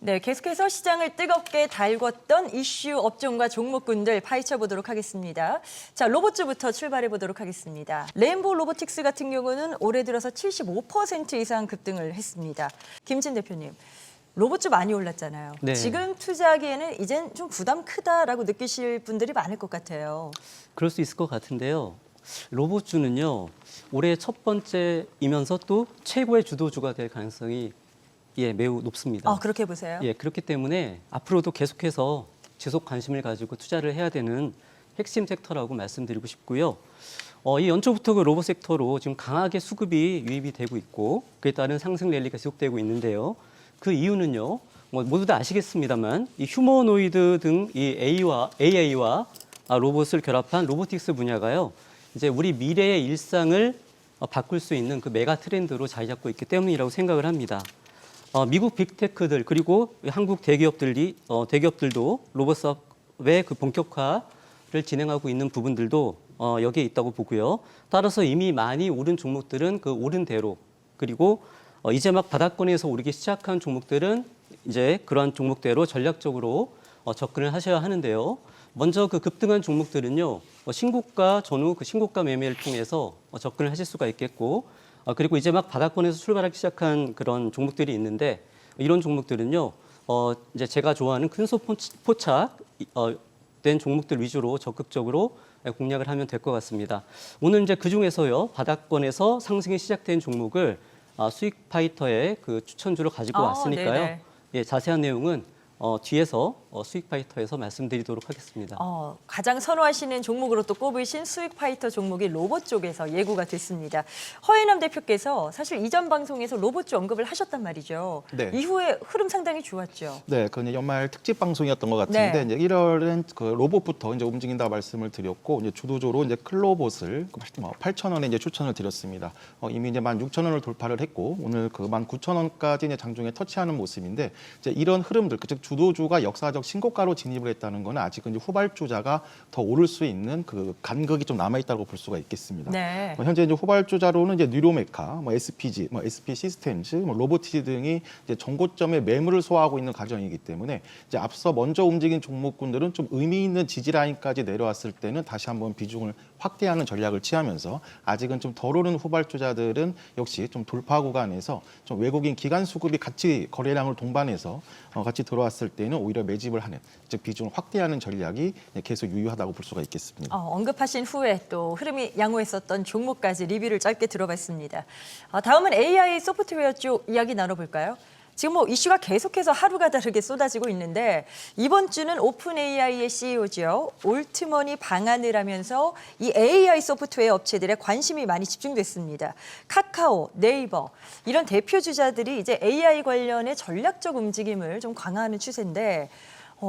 네, 계속해서 시장을 뜨겁게 달궜던 이슈 업종과 종목군들 파헤쳐 보도록 하겠습니다. 자, 로봇주부터 출발해 보도록 하겠습니다. 레인보우 로보틱스 같은 경우는 올해 들어서 75% 이상 급등을 했습니다. 김진 대표님, 로봇주 많이 올랐잖아요. 네. 지금 투자하기에는 이젠 좀 부담 크다라고 느끼실 분들이 많을 것 같아요. 그럴 수 있을 것 같은데요. 로봇주는요, 올해 첫 번째이면서 또 최고의 주도주가 될 가능성이 매우 높습니다. 그렇게 보세요? 그렇기 때문에 앞으로도 계속해서 지속 관심을 가지고 투자를 해야 되는 핵심 섹터라고 말씀드리고 싶고요. 이 연초부터 그 로봇 섹터로 지금 강하게 수급이 유입이 되고 있고 그에 따른 상승 랠리가 지속되고 있는데요. 그 이유는요, 모두 다 아시겠습니다만 이 휴머노이드 등 이 AI와 로봇을 결합한 로보틱스 분야가요, 이제 우리 미래의 일상을 바꿀 수 있는 그 메가 트렌드로 자리 잡고 있기 때문이라고 생각을 합니다. 미국 빅테크들 그리고 한국 대기업들도 로봇 사업의 그 본격화를 진행하고 있는 부분들도 여기에 있다고 보고요. 따라서 이미 많이 오른 종목들은 그 오른 대로, 그리고 이제 막 바닥권에서 오르기 시작한 종목들은 이제 그러한 종목대로 전략적으로 접근을 하셔야 하는데요. 먼저 그 급등한 종목들은요, 신고가 전후 그 신고가 매매를 통해서 접근을 하실 수가 있겠고, 그리고 이제 막 바닥권에서 출발하기 시작한 그런 종목들이 있는데, 이런 종목들은요, 이제 제가 좋아하는 큰 소 포착 된 종목들 위주로 적극적으로 공략을 하면 될 것 같습니다. 오늘 이제 그 중에서요, 바닥권에서 상승이 시작된 종목을 수익 파이터의 그 추천주로 가지고 왔으니까요. 자세한 내용은 뒤에서 수익 파이터에서 말씀드리도록 하겠습니다. 가장 선호하시는 종목으로 또 꼽으신 수익 파이터 종목이 로봇 쪽에서 예고가 됐습니다. 허혜남 대표께서 사실 이전 방송에서 로봇주 언급을 하셨단 말이죠. 네. 이후에 흐름 상당히 좋았죠. 네, 그 연말 특집 방송이었던 것 같은데 이제 1월엔 그 로봇부터 이제 움직인다 말씀을 드렸고 이제 주도주로 이제 클로봇을 8,000원에 이제 추천을 드렸습니다. 이미 이제 16,000원을 돌파를 했고 오늘 그 19,000원까지 이제 장중에 터치하는 모습인데 이제 이런 흐름들, 즉 주도주가 역사적 신고가로 진입을 했다는 것은 아직은 이제 후발주자가 더 오를 수 있는 그 간극이 좀 남아 있다고 볼 수가 있겠습니다. 네. 현재 이제 후발주자로는 이제 뉴로메카, SPG, SP 시스템즈, 로보티지 등이 이제 정고점의 매물을 소화하고 있는 과정이기 때문에 이제 앞서 먼저 움직인 종목군들은 좀 의미 있는 지지 라인까지 내려왔을 때는 다시 한번 비중을 확대하는 전략을 취하면서 아직은 좀 덜 오른 후발주자들은 역시 좀 돌파 구간에서 좀 외국인 기관 수급이 같이 거래량을 동반해서 같이 들어왔을 때는 오히려 매집을 하는, 즉 비중을 확대하는 전략이 계속 유효하다고 볼 수가 있겠습니다. 언급하신 후에 또 흐름이 양호했었던 종목까지 리뷰를 짧게 들어봤습니다. 다음은 AI 소프트웨어 쪽 이야기 나눠볼까요? 지금 뭐 이슈가 계속해서 하루가 다르게 쏟아지고 있는데 이번 주는 오픈 AI의 CEO죠. 올트먼이 방한을 하면서 이 AI 소프트웨어 업체들의 관심이 많이 집중됐습니다. 카카오, 네이버 이런 대표 주자들이 이제 AI 관련의 전략적 움직임을 좀 강화하는 추세인데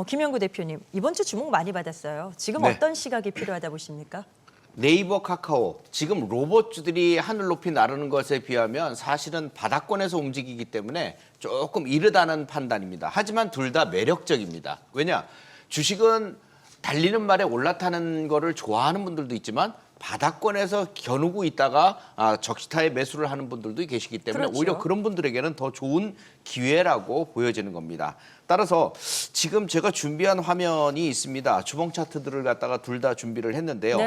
김영구 대표님, 이번 주 주목 많이 받았어요. 지금 어떤 시각이 필요하다 보십니까? 네이버, 카카오, 지금 로봇주들이 하늘 높이 나르는 것에 비하면 사실은 바닥권에서 움직이기 때문에 조금 이르다는 판단입니다. 하지만 둘 다 매력적입니다. 왜냐? 주식은 달리는 말에 올라타는 거를 좋아하는 분들도 있지만 바닥권에서 겨누고 있다가 적시타에 매수를 하는 분들도 계시기 때문에 그렇죠. 오히려 그런 분들에게는 더 좋은 기회라고 보여지는 겁니다. 따라서 지금 제가 준비한 화면이 있습니다. 주봉 차트들을 갖다가 둘 다 준비를 했는데요.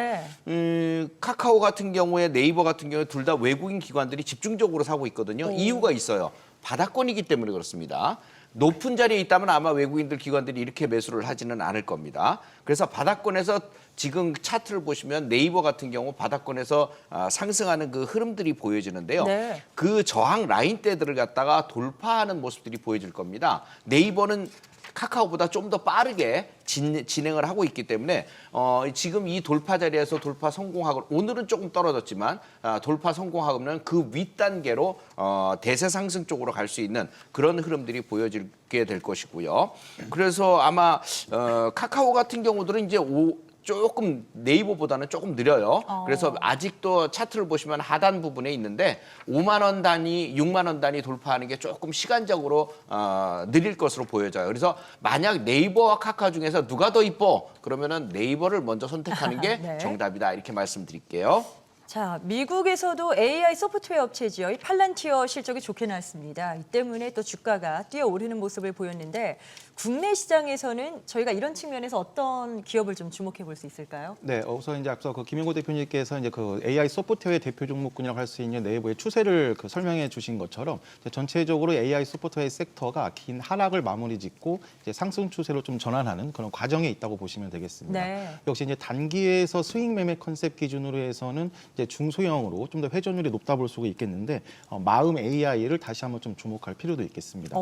카카오 같은 경우에 네이버 같은 경우에 둘 다 외국인 기관들이 집중적으로 사고 있거든요. 이유가 있어요. 바닥권이기 때문에 그렇습니다. 높은 자리에 있다면 아마 외국인들 기관들이 이렇게 매수를 하지는 않을 겁니다. 그래서 바닥권에서 지금 차트를 보시면 네이버 같은 경우 바닥권에서 상승하는 그 흐름들이 보여지는데요. 그 저항 라인대들을 갖다가 돌파하는 모습들이 보여질 겁니다. 네이버는 카카오보다 좀 더 빠르게 진행을 하고 있기 때문에 지금 이 돌파 자리에서 돌파 성공하고 오늘은 조금 떨어졌지만 돌파 성공하면 그 윗단계로 대세 상승 쪽으로 갈 수 있는 그런 흐름들이 보여지게 될 것이고요. 그래서 아마 카카오 같은 경우들은 이제 조금 네이버보다는 조금 느려요. 그래서 아직도 차트를 보시면 하단 부분에 있는데 5만 원 단위, 6만 원 단위 돌파하는 게 조금 시간적으로 느릴 것으로 보여져요. 그래서 만약 네이버와 카카오 중에서 누가 더 이뻐? 그러면은 네이버를 먼저 선택하는 게 정답이다. 이렇게 말씀드릴게요. 자, 미국에서도 AI 소프트웨어 업체죠. 이 팔란티어 실적이 좋게 나왔습니다. 이 때문에 또 주가가 뛰어오르는 모습을 보였는데 국내 시장에서는 저희가 이런 측면에서 어떤 기업을 좀 주목해 볼 수 있을까요? 네, 우선 이제 앞서 그 김영고 대표님께서 이제 그 AI 소프트웨어의 대표 종목군이라고 할 수 있는 내부의 추세를 그 설명해 주신 것처럼 이제 전체적으로 AI 소프트웨어 섹터가 긴 하락을 마무리 짓고 이제 상승 추세로 좀 전환하는 그런 과정에 있다고 보시면 되겠습니다. 네. 역시 이제 단기에서 스윙 매매 컨셉 기준으로 해서는 이제 중소형으로 좀 더 회전율이 높다 볼 수가 있겠는데 마음 AI를 다시 한번 좀 주목할 필요도 있겠습니다.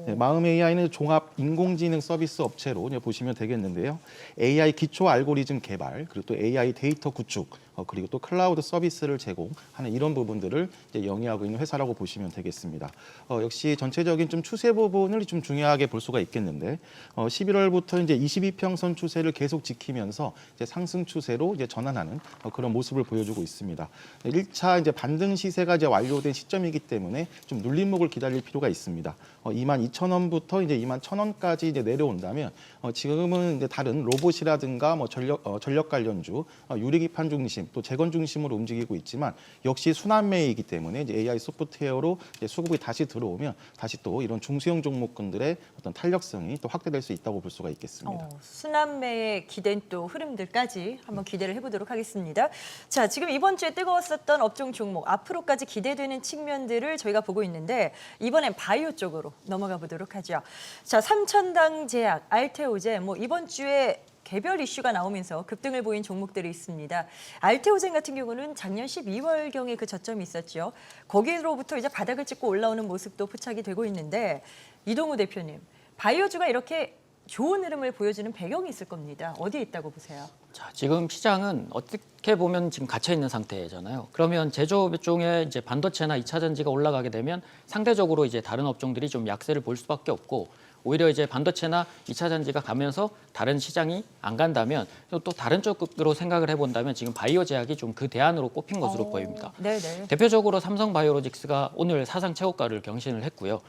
네, 마음 AI는 종합 인공지능 서비스 업체로 이제 보시면 되겠는데요. AI 기초 알고리즘 개발 그리고 또 AI 데이터 구축 그리고 또 클라우드 서비스를 제공하는 이런 부분들을 이제 영위하고 있는 회사라고 보시면 되겠습니다. 역시 전체적인 좀 추세 부분을 좀 중요하게 볼 수가 있겠는데 11월부터 이제 22평선 추세를 계속 지키면서 이제 상승 추세로 이제 전환하는 그런 모습을 보여주고 있습니다. 1차 이제 반등 시세가 이제 완료된 시점이기 때문에 좀 눌림목을 기다릴 필요가 있습니다. 22,000원부터 이제 21,000원까지 이제 내려온다면 지금은 이제 다른 로봇이라든가 뭐 전력 관련주, 유리기판 중심 또 재건 중심으로 움직이고 있지만 역시 순환매이기 때문에 이제 AI 소프트웨어로 이제 수급이 다시 들어오면 다시 또 이런 중소형 종목군들의 어떤 탄력성이 또 확대될 수 있다고 볼 수가 있겠습니다. 순환매에 기댄 또 흐름들까지 한번 기대를 해보도록 하겠습니다. 자, 지금 이번 주에 뜨거웠었던 업종 종목 앞으로까지 기대되는 측면들을 저희가 보고 있는데 이번엔 바이오 쪽으로 넘어가 보도록 하죠. 자, 삼천당 제약, 알테오젠 뭐 이번 주에 개별 이슈가 나오면서 급등을 보인 종목들이 있습니다. 알테오젠 같은 경우는 작년 12월경에 그 저점이 있었죠. 거기로부터 이제 바닥을 찍고 올라오는 모습도 포착이 되고 있는데 이동우 대표님, 바이오주가 이렇게 좋은 흐름을 보여주는 배경이 있을 겁니다. 어디에 있다고 보세요? 자, 지금 시장은 어떻게 보면 지금 갇혀 있는 상태잖아요. 그러면 제조업 종의 이제 반도체나 2차 전지가 올라가게 되면 상대적으로 이제 다른 업종들이 좀 약세를 볼 수밖에 없고 오히려 이제 반도체나 2차 전지가 가면서 다른 시장이 안 간다면 또 다른 쪽으로 생각을 해본다면 지금 바이오 제약이 좀 그 대안으로 꼽힌 것으로 보입니다. 네네. 대표적으로 삼성바이오로직스가 오늘 사상 최고가를 경신을 했고요.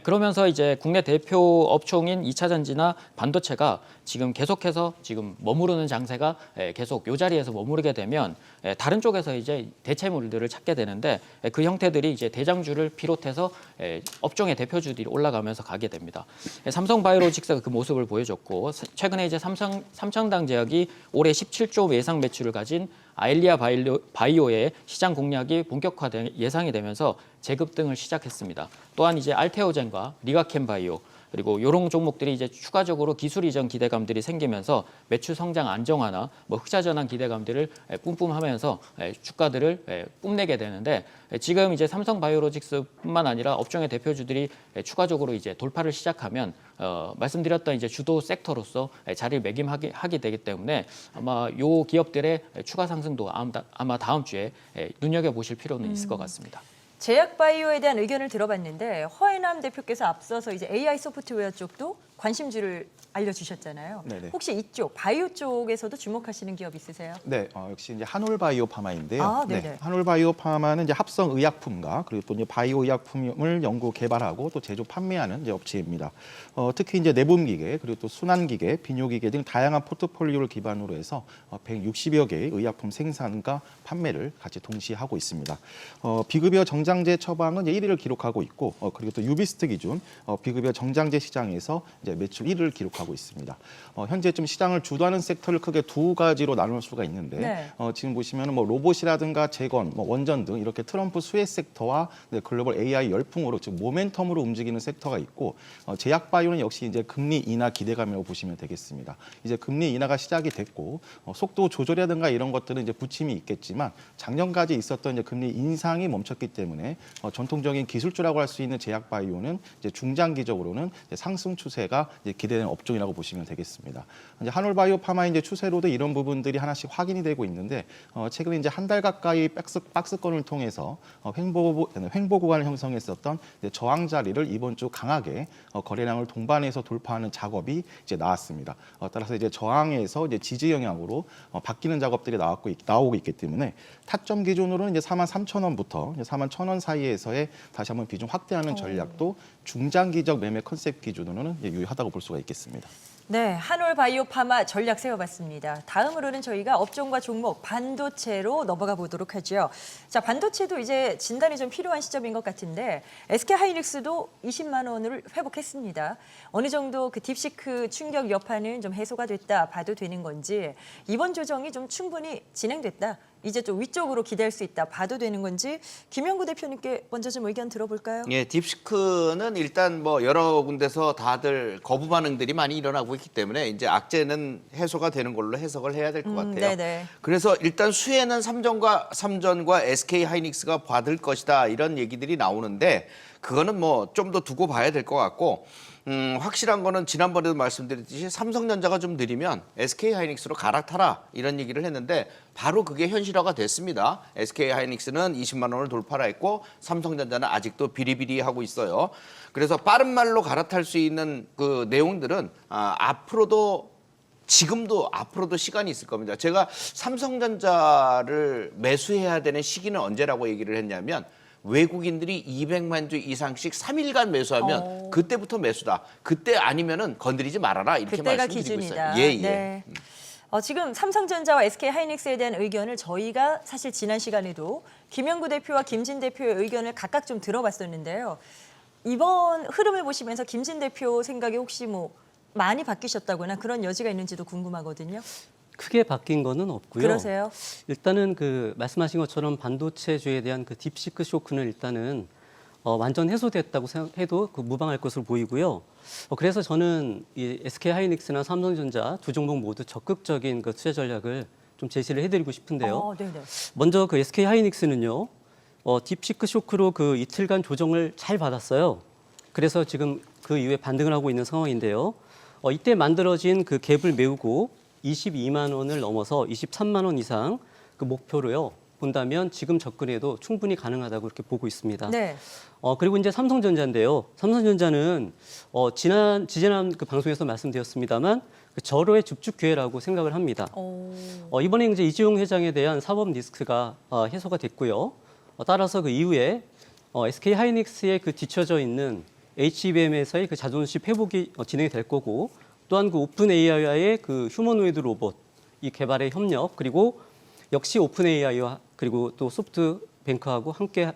그러면서 이제 국내 대표 업종인 2차 전지나 반도체가 지금 계속해서 지금 머무르는 장세가 계속 이 자리에서 머무르게 되면 다른 쪽에서 이제 대체물들을 찾게 되는데 그 형태들이 이제 대장주를 비롯해서 업종의 대표주들이 올라가면서 가게 됩니다. 삼성바이오로직스가 그 모습을 보여줬고 최근에 이제 삼천당 제약이 올해 17조 예상 매출을 가진 아일리아 바이오의 시장 공략이 본격화 예상이 되면서 재급등을 시작했습니다. 또한 이제 알테오젠과 리가켄 바이오 그리고 이런 종목들이 이제 추가적으로 기술 이전 기대감들이 생기면서 매출 성장 안정화나 뭐 흑자 전환 기대감들을 뿜뿜하면서 주가들을 뽐내게 되는데 지금 이제 삼성바이오로직스뿐만 아니라 업종의 대표주들이 추가적으로 이제 돌파를 시작하면 말씀드렸던 이제 주도 섹터로서 자리를 매김하게 되기 때문에 아마 요 기업들의 추가 상승도 아마 다음 주에 눈여겨 보실 필요는 있을 것 같습니다. 제약바이오에 대한 의견을 들어봤는데 허해남 대표께서 앞서서 이제 AI 소프트웨어 쪽도 관심주를 알려주셨잖아요. 네네. 혹시 이쪽 바이오 쪽에서도 주목하시는 기업 있으세요? 네, 역시 이제 한올바이오파마인데요. 아, 네네. 네, 한올바이오파마는 이제 합성 의약품과 그리고 또 이제 바이오 의약품을 연구 개발하고 또 제조 판매하는 이제 업체입니다. 특히 이제 내분기계 그리고 또 순환기계, 비뇨기계 등 다양한 포트폴리오를 기반으로 해서 160여 개의 의약품 생산과 판매를 같이 동시에 하고 있습니다. 비급여 정장제 처방은 이제 1위를 기록하고 있고 그리고 또 유비스트 기준 비급여 정장제 시장에서 이제 매출 1위를 기록하고 있습니다. 현재 좀 시장을 주도하는 섹터를 크게 두 가지로 나눌 수가 있는데 네. 지금 보시면 뭐 로봇이라든가 재건, 뭐 원전 등 이렇게 트럼프 수혜 섹터와 글로벌 AI 열풍으로 즉 모멘텀으로 움직이는 섹터가 있고 제약 바이오는 역시 이제 금리 인하 기대감이라고 보시면 되겠습니다. 이제 금리 인하가 시작이 됐고 속도 조절이라든가 이런 것들은 이제 부침이 있겠지만 작년까지 있었던 이제 금리 인상이 멈췄기 때문에 전통적인 기술주라고 할 수 있는 제약 바이오는 이제 중장기적으로는 이제 상승 추세가 이제 기대되는 업종이라고 보시면 되겠습니다. 이제 한올바이오파마 이제 추세로도 이런 부분들이 하나씩 확인이 되고 있는데 최근에 이제 한 달 가까이 박스권을 통해서 횡보 구간을 형성했었던 이제 저항 자리를 이번 주 강하게 거래량을 동반해서 돌파하는 작업이 이제 나왔습니다. 따라서 이제 저항에서 이제 지지 영향으로 바뀌는 작업들이 나오고 있기 때문에 타점 기준으로는 이제 43,000원부터 41,000원 사이에서의 다시 한번 비중 확대하는 전략도 중장기적 매매 컨셉 기준으로는 유리하다고 볼 수가 있겠습니다. 네, 한올 바이오 파마 전략 세워봤습니다. 다음으로는 저희가 업종과 종목 반도체로 넘어가 보도록 하죠. 자, 반도체도 이제 진단이 좀 필요한 시점인 것 같은데 SK 하이닉스도 20만 원을 회복했습니다. 어느 정도 그 딥시크 충격 여파는 좀 해소가 됐다 봐도 되는 건지 이번 조정이 좀 충분히 진행됐다. 이제 좀 위쪽으로 기대할 수 있다 봐도 되는 건지 김영구 대표님께 먼저 좀 의견 들어볼까요? 예, 딥시크는 일단 뭐 여러 군데서 다들 거부 반응들이 많이 일어나고 있기 때문에 이제 악재는 해소가 되는 걸로 해석을 해야 될 것 같아요. 네네. 그래서 일단 수혜는 삼성과 SK 하이닉스가 받을 것이다 이런 얘기들이 나오는데 그거는 뭐 좀 더 두고 봐야 될 것 같고 확실한 거는 지난번에도 말씀드렸듯이 삼성전자가 좀 느리면 SK 하이닉스로 갈아타라 이런 얘기를 했는데 바로 그게 현실화가 됐습니다. SK 하이닉스는 20만 원을 돌파라 했고 삼성전자는 아직도 비리비리하고 있어요. 그래서 빠른 말로 갈아탈 수 있는 그 내용들은 지금도 앞으로도 시간이 있을 겁니다. 제가 삼성전자를 매수해야 되는 시기는 언제라고 얘기를 했냐면 외국인들이 200만 주 이상씩 3일간 매수하면 그때부터 매수다. 그때 아니면은 건드리지 말아라 이렇게 그때가 말씀드리고 기준이다. 있어요. 예, 예. 네. 지금 삼성전자와 SK 하이닉스에 대한 의견을 저희가 사실 지난 시간에도 김영구 대표와 김진 대표의 의견을 각각 좀 들어봤었는데요. 이번 흐름을 보시면서 김진 대표 생각이 혹시 뭐 많이 바뀌셨다거나 그런 여지가 있는지도 궁금하거든요. 크게 바뀐 거는 없고요. 그러세요? 일단은 그 말씀하신 것처럼 반도체주에 대한 그 딥시크 쇼크는 일단은 완전 해소됐다고 생각해도 그 무방할 것으로 보이고요. 그래서 저는 이 SK 하이닉스나 삼성전자 두 종목 모두 적극적인 그 투자 전략을 좀 제시를 해드리고 싶은데요. 네네. 먼저 그 SK 하이닉스는요, 딥시크 쇼크로 그 이틀간 조정을 잘 받았어요. 그래서 지금 그 이후에 반등을 하고 있는 상황인데요. 이때 만들어진 그 갭을 메우고 22만 원을 넘어서 23만 원 이상 그 목표로요 본다면 지금 접근해도 충분히 가능하다고 이렇게 보고 있습니다. 네. 그리고 이제 삼성전자인데요. 삼성전자는 지난 그 방송에서 말씀드렸습니다만 그 절호의 줍줍 기회라고 생각을 합니다. 이번에 이제 이재용 회장에 대한 사법 리스크가 해소가 됐고요. 따라서 그 이후에 SK 하이닉스에 그 뒤처져 있는 HBM에서의 그 자존심 회복이 진행이 될 거고. 또한 그 오픈 AI와의 그 휴머노이드 로봇 이 개발의 협력 그리고 역시 오픈 AI와 그리고 또 소프트뱅크하고 함께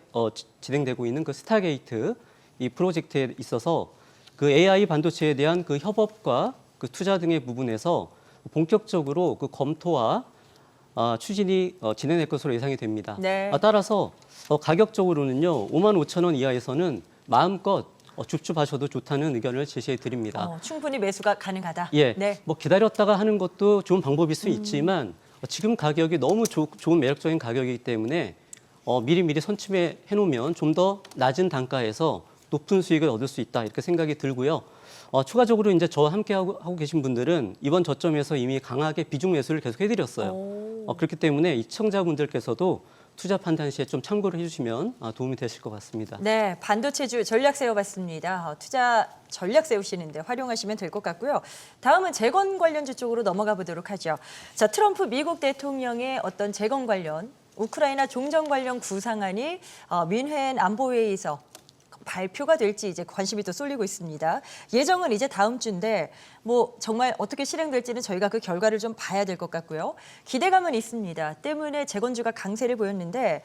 진행되고 있는 그 스타게이트 이 프로젝트에 있어서 그 AI 반도체에 대한 그 협업과 그 투자 등의 부분에서 본격적으로 그 검토와 추진이 진행될 것으로 예상이 됩니다. 네. 따라서 가격적으로는요 5만 5천 원 이하에서는 마음껏 줍줍하셔도 좋다는 의견을 제시해 드립니다. 충분히 매수가 가능하다. 예, 네. 뭐 기다렸다가 하는 것도 좋은 방법일 수 있지만 지금 가격이 너무 좋은 매력적인 가격이기 때문에 미리 선침해 놓으면 좀 더 낮은 단가에서 높은 수익을 얻을 수 있다 이렇게 생각이 들고요. 추가적으로 이제 저와 함께 하고 계신 분들은 이번 저점에서 이미 강하게 비중 매수를 계속 해드렸어요. 그렇기 때문에 이 시청자분들께서도 투자 판단 시에 좀 참고를 해주시면 도움이 되실 것 같습니다. 네, 반도체주 전략 세워봤습니다. 투자 전략 세우시는데 활용하시면 될 것 같고요. 다음은 재건 관련주 쪽으로 넘어가 보도록 하죠. 자, 트럼프 미국 대통령의 어떤 재건 관련, 우크라이나 종전 관련 구상안이 뮌헨 안보회의에서 발표가 될지 이제 관심이 또 쏠리고 있습니다. 예정은 이제 다음 주인데 뭐 정말 어떻게 실행될지는 저희가 그 결과를 좀 봐야 될 것 같고요. 기대감은 있습니다. 때문에 재건주가 강세를 보였는데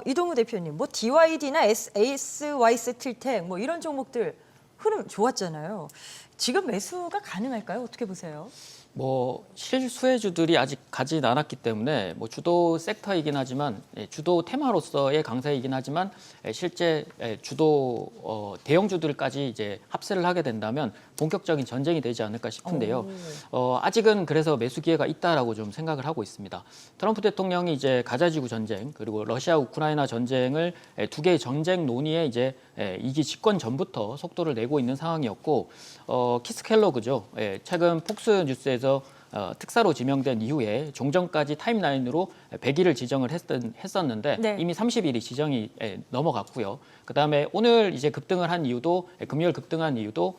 이동우 대표님, 뭐 DYD나 SY 스틸텍 뭐 이런 종목들 흐름 좋았잖아요. 지금 매수가 가능할까요? 어떻게 보세요? 뭐 실수혜주들이 아직 가진 않았기 때문에 뭐 주도 섹터이긴 하지만 주도 테마로서의 강세이긴 하지만 실제 주도 대형주들까지 이제 합세를 하게 된다면 본격적인 전쟁이 되지 않을까 싶은데요. 아직은 그래서 매수 기회가 있다라고 좀 생각을 하고 있습니다. 트럼프 대통령이 이제 가자지구 전쟁 그리고 러시아 우크라이나 전쟁을 두 개의 전쟁 논의에 이제 이기 집권 전부터 속도를 내고 있는 상황이었고 키스 켈로그죠. 최근 폭스 뉴스에서 특사로 지명된 이후에 종전까지 타임라인으로 100일을 지정을 했었는데 네. 이미 30일이 지정이 넘어갔고요. 그다음에 오늘 이제 급등을 한 이유도 금요일 급등한 이유도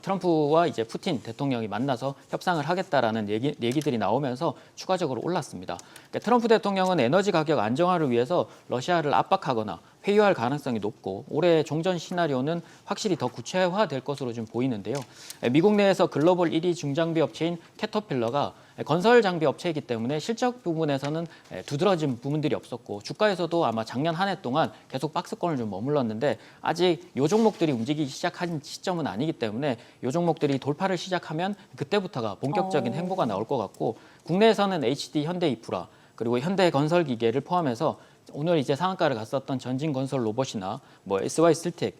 트럼프와 이제 푸틴 대통령이 만나서 협상을 하겠다라는 얘기들이 나오면서 추가적으로 올랐습니다. 그러니까 트럼프 대통령은 에너지 가격 안정화를 위해서 러시아를 압박하거나 회유할 가능성이 높고 올해 종전 시나리오는 확실히 더 구체화될 것으로 좀 보이는데요. 미국 내에서 글로벌 1위 중장비 업체인 캐터필러가 건설 장비 업체이기 때문에 실적 부분에서는 두드러진 부분들이 없었고 주가에서도 아마 작년 한 해 동안 계속 박스권을 좀 머물렀는데 아직 요 종목들이 움직이기 시작한 시점은 아니기 때문에 요 종목들이 돌파를 시작하면 그때부터가 본격적인 행보가 나올 것 같고 국내에서는 HD 현대인프라 그리고 현대건설기계를 포함해서 오늘 이제 상한가를 갔었던 전진건설 로봇이나 뭐 SY슬텍,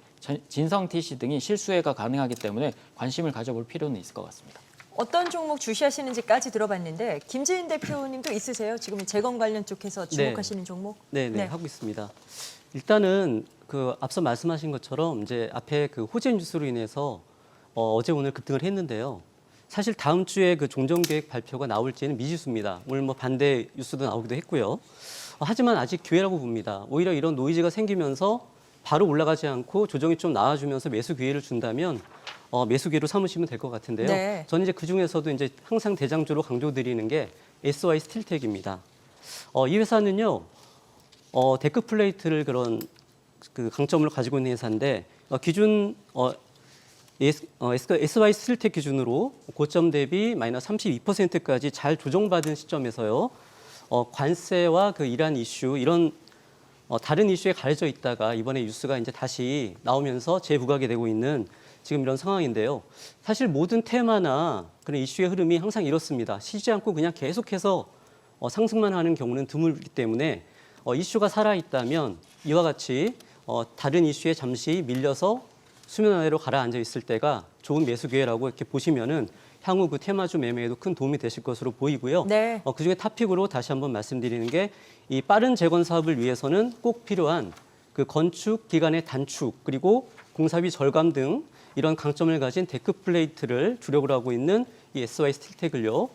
진성TC 등이 실수혜가 가능하기 때문에 관심을 가져볼 필요는 있을 것 같습니다. 어떤 종목 주시하시는지까지 들어봤는데 김재인 대표님도 있으세요? 지금 재건 관련 쪽에서 주목하시는 종목? 네, 하고 있습니다. 일단은 그 앞서 말씀하신 것처럼 이제 앞에 그 호재 뉴스로 인해서 어제 오늘 급등을 했는데요. 사실 다음 주에 그 종전계획 발표가 나올지는 미지수입니다. 오늘 뭐 반대 뉴스도 나오기도 했고요. 하지만 아직 기회라고 봅니다. 오히려 이런 노이즈가 생기면서 바로 올라가지 않고 조정이 좀 나와주면서 매수 기회를 준다면 매수 기회로 삼으시면 될 것 같은데요. 네. 저는 이제 그 중에서도 이제 항상 대장주로 강조드리는 게 SY 스틸텍입니다. 이 회사는요, 데크 플레이트를 그런 그 강점을 가지고 있는 회사인데 기준 SY 스틸텍 기준으로 고점 대비 마이너스 32%까지 잘 조정받은 시점에서요. 관세와 그 이란 이슈 이런 다른 이슈에 가려져 있다가 이번에 뉴스가 이제 다시 나오면서 재부각이 되고 있는 지금 이런 상황인데요. 사실 모든 테마나 그런 이슈의 흐름이 항상 이렇습니다. 쉬지 않고 그냥 계속해서 상승만 하는 경우는 드물기 때문에 이슈가 살아있다면 이와 같이 다른 이슈에 잠시 밀려서 수면 아래로 가라앉아 있을 때가 좋은 매수 기회라고 이렇게 보시면은 향후 그 테마주 매매에도 큰 도움이 되실 것으로 보이고요. 네. 그중에 탑픽으로 다시 한번 말씀드리는 게 이 빠른 재건 사업을 위해서는 꼭 필요한 그 건축 기간의 단축 그리고 공사비 절감 등 이런 강점을 가진 데크 플레이트를 주력으로 하고 있는 이 SY 스틸텍을요.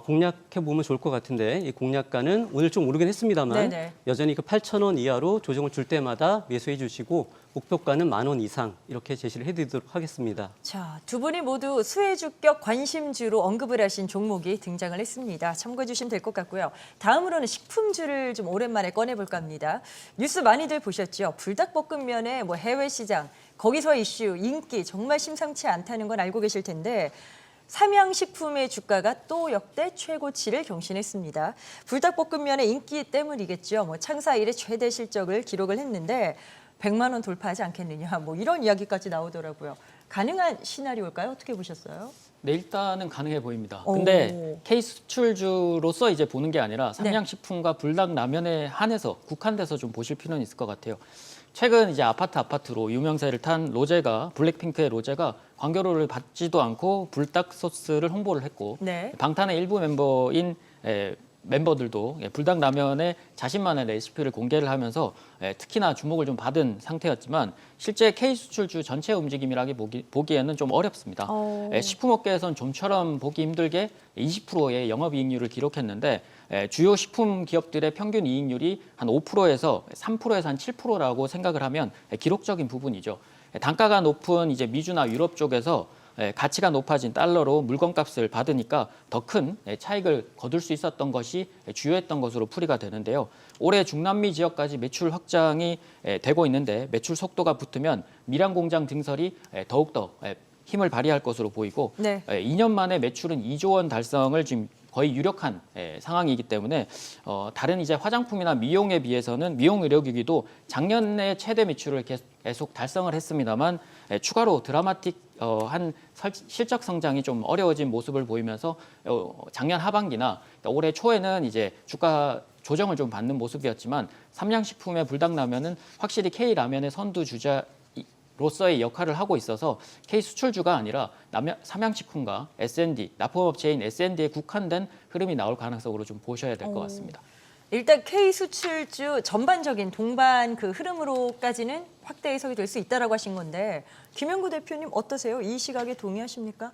공략해 보면 좋을 것 같은데 이 공략가는 오늘 좀 오르긴 했습니다만 네네. 여전히 그 8,000원 이하로 조정을 줄 때마다 매수해 주시고 목표가는 10,000원 이상 이렇게 제시를 해드리도록 하겠습니다. 자, 두 분이 모두 수혜주격 관심주로 언급을 하신 종목이 등장을 했습니다. 참고해 주시면 될 것 같고요. 다음으로는 식품주를 좀 오랜만에 꺼내볼까 합니다. 뉴스 많이들 보셨죠? 불닭볶음면의 뭐 해외 시장, 거기서 이슈, 인기 정말 심상치 않다는 건 알고 계실 텐데 삼양식품의 주가가 또 역대 최고치를 경신했습니다. 불닭볶음면의 인기 때문이겠죠. 뭐 창사 이래 최대 실적을 기록을 했는데 100만 원 돌파하지 않겠느냐. 뭐 이런 이야기까지 나오더라고요. 가능한 시나리오일까요? 어떻게 보셨어요? 네, 일단은 가능해 보입니다. 오. 근데 K 수출주로서 이제 보는 게 아니라 삼양식품과 불닭라면에 한해서 국한돼서 좀 보실 필요는 있을 것 같아요. 최근 이제 아파트로 유명세를 탄 로제가 블랙핑크의 로제가 광고료를 받지도 않고 불닭 소스를 홍보를 했고 네. 방탄의 일부 멤버인 멤버들도 불닭라면의 자신만의 레시피를 공개를 하면서 특히나 주목을 좀 받은 상태였지만 실제 K수출주 전체 움직임이라기 보기에는 좀 어렵습니다. 식품업계에선 좀처럼 보기 힘들게 20%의 영업이익률을 기록했는데 주요 식품 기업들의 평균 이익률이 한 5%에서 3%에서 한 7%라고 생각을 하면 기록적인 부분이죠. 단가가 높은 이제 미주나 유럽 쪽에서 가치가 높아진 달러로 물건값을 받으니까 더 큰 차익을 거둘 수 있었던 것이 주요했던 것으로 풀이가 되는데요. 올해 중남미 지역까지 매출 확장이 되고 있는데 매출 속도가 붙으면 밀양 공장 증설이 더욱더 힘을 발휘할 것으로 보이고 네. 2년 만에 매출은 2조 원 달성을 지금 거의 유력한 상황이기 때문에 다른 이제 화장품이나 미용에 비해서는 미용 의료기기도 작년에 최대 매출을 계속 달성을 했습니다만 추가로 드라마틱한 실적 성장이 좀 어려워진 모습을 보이면서 작년 하반기나 올해 초에는 이제 주가 조정을 좀 받는 모습이었지만 삼양식품의 불닭라면은 확실히 K라면의 선두 주자 로서의 역할을 하고 있어서 K 수출주가 아니라 삼양식품과 S&D, 납품업체인 S&D에 국한된 흐름이 나올 가능성으로 좀 보셔야 될 것 같습니다. 일단 K 수출주 전반적인 동반 그 흐름으로까지는 확대 해석이 될 수 있다라고 하신 건데 김영구 대표님 어떠세요? 이 시각에 동의하십니까?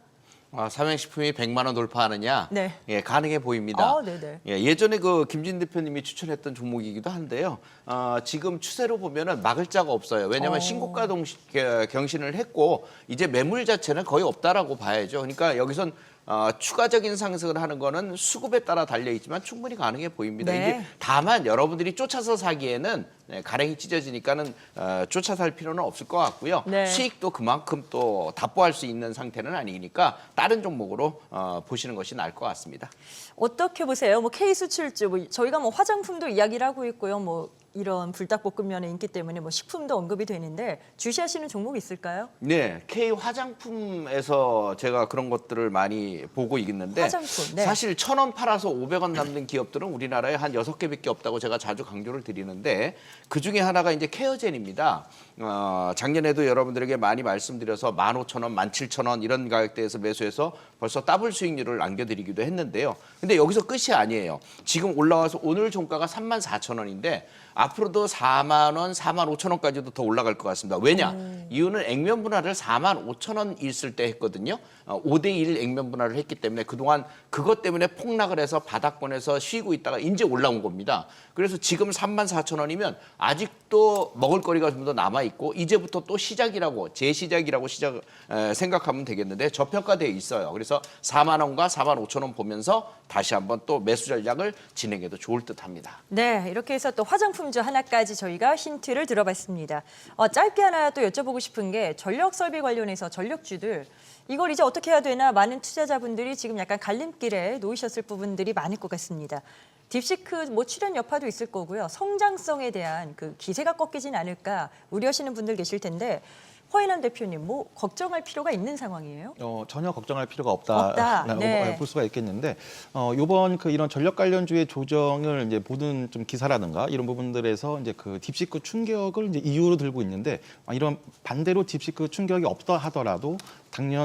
삼양식품이 100만 원 돌파하느냐? 네. 예, 가능해 보입니다. 네네. 예, 예전에 그 김진 대표님이 추천했던 종목이기도 한데요. 지금 추세로 보면은 막을 자가 없어요. 왜냐하면 신고가 경신을 했고 이제 매물 자체는 거의 없다라고 봐야죠. 그러니까 여기선 추가적인 상승을 하는 거는 수급에 따라 달려 있지만 충분히 가능해 보입니다. 네. 이게 다만 여러분들이 쫓아서 사기에는 가랭이 찢어지니까는 쫓아 살 필요는 없을 것 같고요. 네. 수익도 그만큼 또 답보할 수 있는 상태는 아니니까 다른 종목으로 보시는 것이 나을 것 같습니다. 어떻게 보세요? 뭐 K 수출주, 뭐 저희가 뭐 화장품도 이야기를 하고 있고요. 뭐 이런 불닭볶음면의 인기 때문에 뭐 식품도 언급이 되는데 주시하시는 종목이 있을까요? 네, K 화장품에서 제가 그런 것들을 많이 보고 있는데 화장품, 네. 사실 1,000원 팔아서 500원 남는 기업들은 우리나라에 한 6개밖에 없다고 제가 자주 강조를 드리는데 그중에 하나가 이제 케어젠입니다. 작년에도 여러분들에게 많이 말씀드려서 15,000원, 17,000원 이런 가격대에서 매수해서 벌써 더블 수익률을 남겨드리기도 했는데요. 근데 여기서 끝이 아니에요. 지금 올라와서 오늘 종가가 34,000원인데 앞으로도 4만 원, 4만 5천 원까지도 더 올라갈 것 같습니다. 왜냐? 이유는 액면 분할을 4만 5천 원 있을 때 했거든요. 5대1 액면 분할을 했기 때문에 그동안 그것 때문에 폭락을 해서 바닥권에서 쉬고 있다가 이제 올라온 겁니다. 그래서 지금 3만 4천 원이면 아직도 먹을거리가 좀 더 남아있고 이제부터 또 시작이라고 재시작이라고 생각하면 되겠는데 저평가되어 있어요. 그래서 4만 원과 4만 5천 원 보면서 다시 한번 또 매수 전략을 진행해도 좋을 듯합니다. 네, 이렇게 해서 또 화장품주 하나까지 저희가 힌트를 들어봤습니다. 짧게 하나 또 여쭤보고 싶은 게 전력 설비 관련해서 전력주들 이걸 이제 어떻게 해야 되나 많은 투자자분들이 지금 약간 갈림길에 놓이셨을 부분들이 많을 것 같습니다. 딥시크 뭐 출현 여파도 있을 거고요. 성장성에 대한 그 기세가 꺾이진 않을까 우려하시는 분들 계실 텐데 허인환 대표님 뭐 걱정할 필요가 있는 상황이에요? 전혀 걱정할 필요가 없다. 없다라고 네. 볼 수가 있겠는데 이번 이런 전력 관련주의 조정을 이제 보는 좀 기사라든가 이런 부분들에서 이제 그 딥시크 충격을 이제 이유로 들고 있는데 이런 반대로 딥시크 충격이 없다 하더라도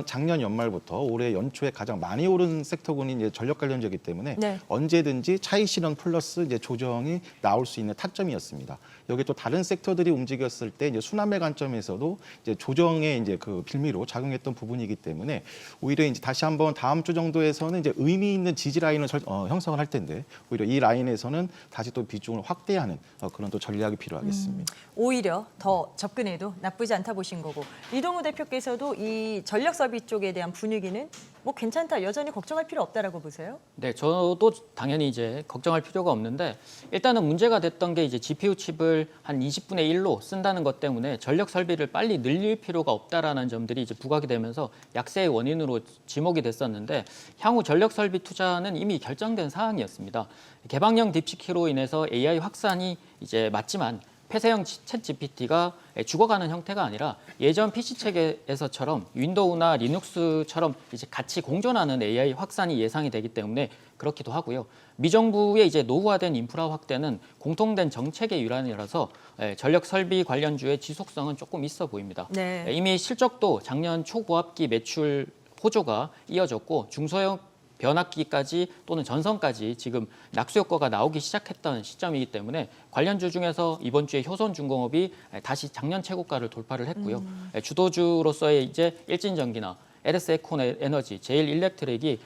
작년 연말부터 올해 연초에 가장 많이 오른 섹터군이 이제 전력 관련주이기 때문에 네. 언제든지 차익 실현 플러스 이제 조정이 나올 수 있는 타점이었습니다. 여기 또 다른 섹터들이 움직였을 때 이제 순환매 관점에서도 이제 조정의 이제 그 빌미로 작용했던 부분이기 때문에 오히려 이제 다시 한번 다음 주 정도에서는 이제 의미 있는 지지 라인을 형성을 할 텐데 오히려 이 라인에서는 다시 또 비중을 확대하는 그런 또 전략이 필요하겠습니다. 오히려 더 접근해도 나쁘지 않다 보신 거고 이동우 대표께서도 이 전력 설비 쪽에 대한 분위기는 뭐 괜찮다, 여전히 걱정할 필요 없다라고 보세요? 네, 저도 당연히 이제 걱정할 필요가 없는데 일단은 문제가 됐던 게 이제 GPU 칩을 한 20분의 1로 쓴다는 것 때문에 전력 설비를 빨리 늘릴 필요가 없다라는 점들이 이제 부각이 되면서 약세의 원인으로 지목이 됐었는데 향후 전력 설비 투자는 이미 결정된 사항이었습니다. 개방형 딥시크로 인해서 AI 확산이 이제 맞지만 폐쇄형 챗 GPT가 죽어가는 형태가 아니라 예전 PC 체계에서처럼 윈도우나 리눅스처럼 이제 같이 공존하는 AI 확산이 예상이 되기 때문에 그렇기도 하고요. 미 정부의 이제 노후화된 인프라 확대는 공통된 정책의 일환이라서 전력 설비 관련주의 지속성은 조금 있어 보입니다. 네. 이미 실적도 작년 초고압기 매출 호조가 이어졌고 중소형 변압기까지 또는 전선까지 지금 낙수 효과가 나오기 시작했던 시점이기 때문에 관련주 중에서 이번 주에 효선중공업이 다시 작년 최고가를 돌파를 했고요. 주도주로서의 이제 일진전기나 LS 에콘 에너지, 제일 일렉트릭이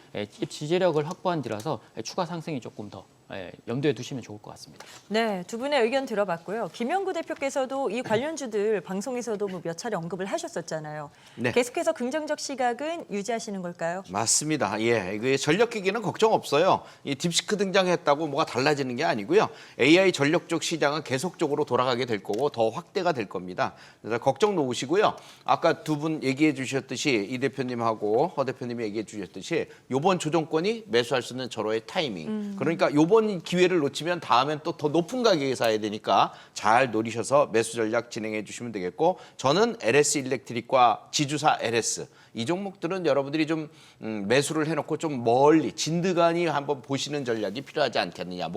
지지력을 확보한 뒤라서 추가 상승이 조금 더 염두에 두시면 좋을 것 같습니다. 네, 두 분의 의견 들어봤고요. 김영구 대표께서도 이 관련주들 방송에서도 뭐 몇 차례 언급을 하셨었잖아요. 네. 계속해서 긍정적 시각은 유지하시는 걸까요? 맞습니다. 예, 그 전력기기는 걱정 없어요. 이 딥시크 등장했다고 뭐가 달라지는 게 아니고요. AI 전력 쪽 시장은 계속적으로 돌아가게 될 거고 더 확대가 될 겁니다. 그래서 걱정 놓으시고요. 아까 두 분 얘기해 주셨듯이 이 대표님하고 허 대표님이 얘기해 주셨듯이 이번 조정권이 매수할 수 있는 절호의 타이밍. 그러니까 이번 기회를 놓치면 다음엔 또 더 높은 가격에 사야 되니까 잘 노리셔서 매수 전략 진행해 주시면 되겠고 저는 LS 일렉트릭과 지주사 LS 이 종목들은 여러분들이 좀 매수를 해놓고 좀 멀리 진드간이 한번 보시는 전략이 필요하지 않겠느냐.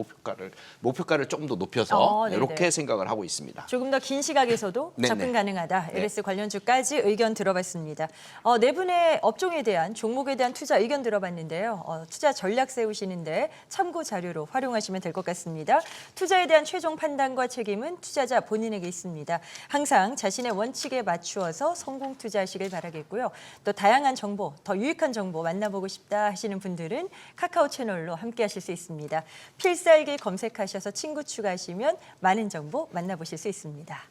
목표가를 조금 더 높여서 이렇게 생각을 하고 있습니다. 조금 더 긴 시각에서도 네네. 접근 가능하다. 네. LS 관련주까지 의견 들어봤습니다. 네 분의 업종에 대한 종목에 대한 투자 의견 들어봤는데요. 투자 전략 세우시는데 참고 자료로 활용하시면 될 것 같습니다. 투자에 대한 최종 판단과 책임은 투자자 본인에게 있습니다. 항상 자신의 원칙에 맞추어서 성공 투자하시길 바라겠고요. 또 다양한 정보, 더 유익한 정보 만나보고 싶다 하시는 분들은 카카오 채널로 함께 하실 수 있습니다. 필살기 검색하셔서 친구 추가하시면 많은 정보 만나보실 수 있습니다.